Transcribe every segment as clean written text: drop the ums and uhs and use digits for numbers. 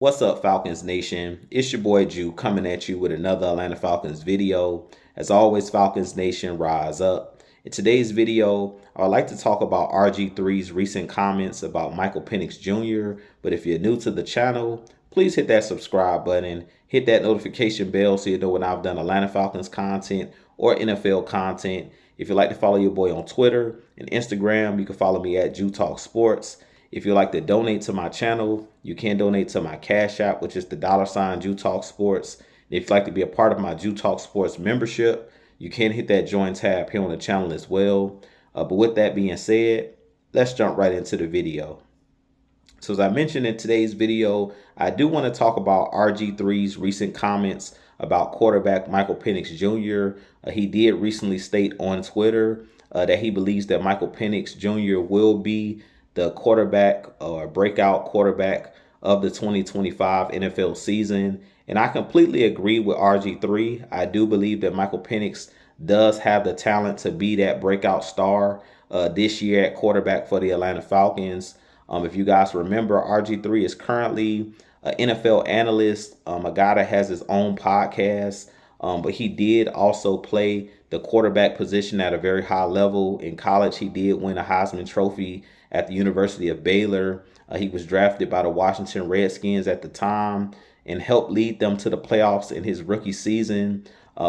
What's up, Falcons Nation? It's your boy Jew coming at you with another Atlanta Falcons video. As always, Falcons Nation, rise up. In today's video, I would like to talk about RG3's recent comments about Michael Penix Jr. But if you're new to the channel, please hit that subscribe button, hit that notification bell so you know when I've done Atlanta Falcons content or NFL content. If you'd like to follow your boy on Twitter and Instagram, you can follow me at Jew Talk Sports. If you'd like to donate to my channel, you can donate to my Cash App, which is the $ Jew Talk Sports. And if you'd like to be a part of my Jew Talk Sports membership, you can hit that join tab here on the channel as well. But with that being said, let's jump right into the video. So as I mentioned in today's video, I do want to talk about RG3's recent comments about quarterback Michael Penix Jr. He did recently state on Twitter that he believes that Michael Penix Jr. will be the quarterback or breakout quarterback of the 2025 NFL season. And I completely agree with RG3. I do believe that Michael Penix does have the talent to be that breakout star this year at quarterback for the Atlanta Falcons. If you guys remember, RG3 is currently an NFL analyst, a guy that has his own podcast, but he did also play the quarterback position at a very high level. In college, he did win a Heisman Trophy at the University of Baylor. He was drafted by the Washington Redskins at the time and helped lead them to the playoffs in his rookie season.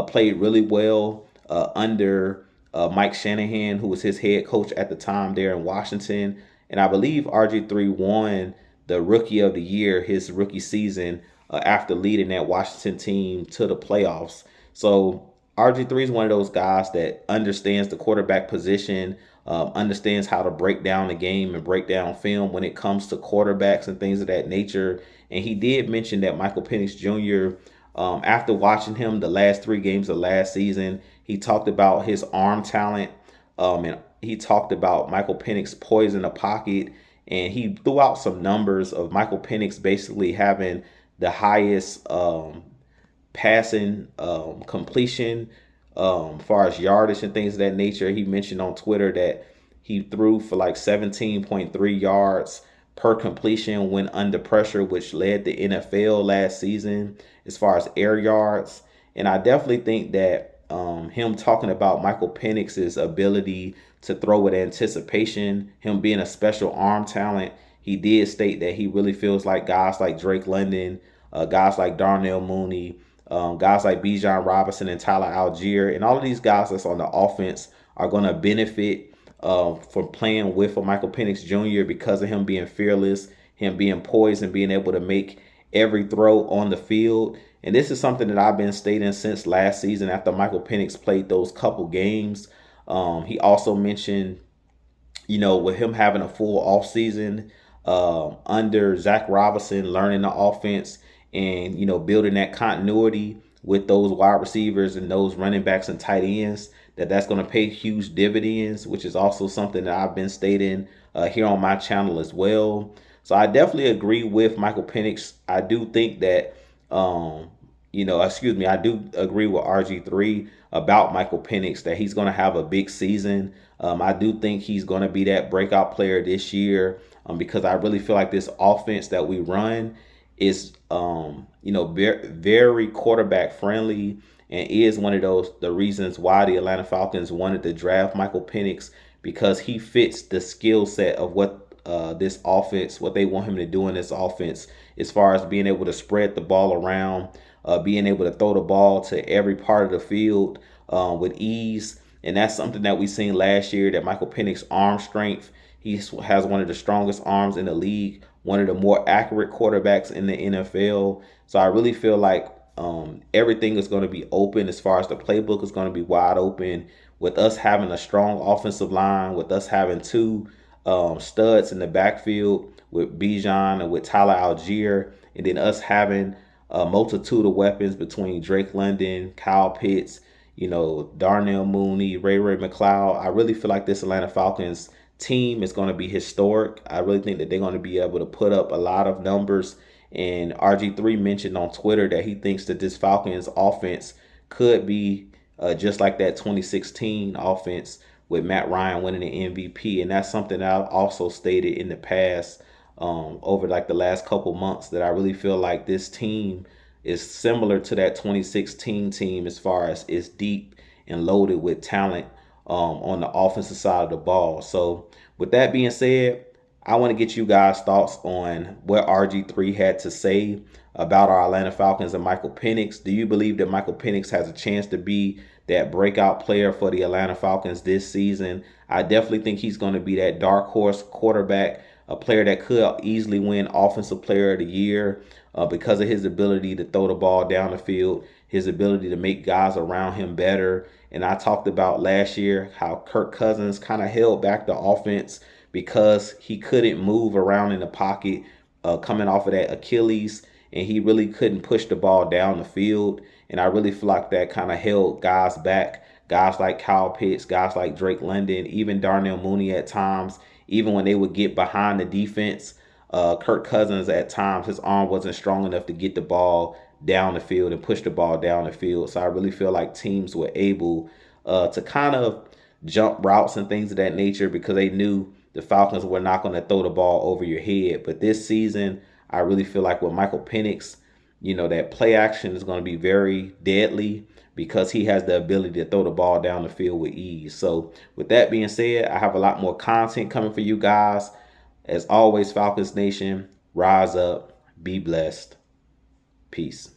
Played really well under Mike Shanahan, who was his head coach at the time there in Washington. And I believe RG3 won the Rookie of the Year his rookie season after leading that Washington team to the playoffs. So RG3 is one of those guys that understands the quarterback position, understands how to break down the game and break down film when it comes to quarterbacks and things of that nature. And he did mention that Michael Penix Jr., after watching him the last 3 games of last season, he talked about his arm talent, and he talked about Michael Penix poise in the pocket, and he threw out some numbers of Michael Penix basically having the highest passing completion far as yardage and things of that nature. He mentioned on Twitter that he threw for like 17.3 yards per completion when under pressure, which led the NFL last season as far as air yards. And I definitely think that him talking about Michael Penix's ability to throw with anticipation, him being a special arm talent, he did state that he really feels like guys like Drake London, guys like Darnell Mooney, guys like Bijan Robinson and Tyler Algier, and all of these guys that's on the offense are going to benefit from playing with Michael Penix Jr. because of him being fearless, him being poised, and being able to make every throw on the field. And this is something that I've been stating since last season after Michael Penix played those couple games. He also mentioned, with him having a full offseason under Zach Robinson, learning the offense and, building that continuity with those wide receivers and those running backs and tight ends, that's going to pay huge dividends, which is also something that I've been stating here on my channel as well. So I definitely agree with Michael Penix. I do think that, I do agree with RG3 about Michael Penix that he's going to have a big season. I do think he's going to be that breakout player this year because I really feel like this offense that we run is, very quarterback friendly, and is one of the reasons why the Atlanta Falcons wanted to draft Michael Penix, because he fits the skill set of what this offense, what they want him to do in this offense, as far as being able to spread the ball around, being able to throw the ball to every part of the field with ease. And that's something that we seen last year, that Michael Penix arm strength. He has one of the strongest arms in the league, one of the more accurate quarterbacks in the NFL. So I really feel like everything is going to be open as far as the playbook is going to be wide open, with us having a strong offensive line, with us having 2 studs in the backfield with Bijan and with Tyler Algier, and then us having a multitude of weapons between Drake London, Kyle Pitts, Darnell Mooney, Ray McCloud. I really feel like this Atlanta Falcons team is going to be historic. I really think that they're going to be able to put up a lot of numbers. And RG3 mentioned on Twitter that he thinks that this Falcons offense could be just like that 2016 offense with Matt Ryan winning the MVP. And that's something that I've also stated in the past over like the last couple months that I really feel like this team is similar to that 2016 team as far as it's deep and loaded with talent on the offensive side of the ball. So with that being said, I want to get you guys' thoughts on what RG3 had to say about our Atlanta Falcons and Michael Penix. Do you believe that Michael Penix has a chance to be that breakout player for the Atlanta Falcons this season? I definitely think he's going to be that dark horse quarterback, a player that could easily win Offensive Player of the Year because of his ability to throw the ball down the field, his ability to make guys around him better. And I talked about last year how Kirk Cousins kind of held back the offense because he couldn't move around in the pocket coming off of that Achilles, and he really couldn't push the ball down the field. And I really feel like that kind of held guys back, guys like Kyle Pitts, guys like Drake London, even Darnell Mooney at times, even when they would get behind the defense. Kirk Cousins at times, his arm wasn't strong enough to get the ball down the field and push the ball down the field. So I really feel like teams were able to kind of jump routes and things of that nature because they knew the Falcons were not going to throw the ball over your head. But this season, I really feel like with Michael Penix, that play action is going to be very deadly because he has the ability to throw the ball down the field with ease. So with that being said, I have a lot more content coming for you guys. As always, Falcons Nation, rise up, be blessed. Peace.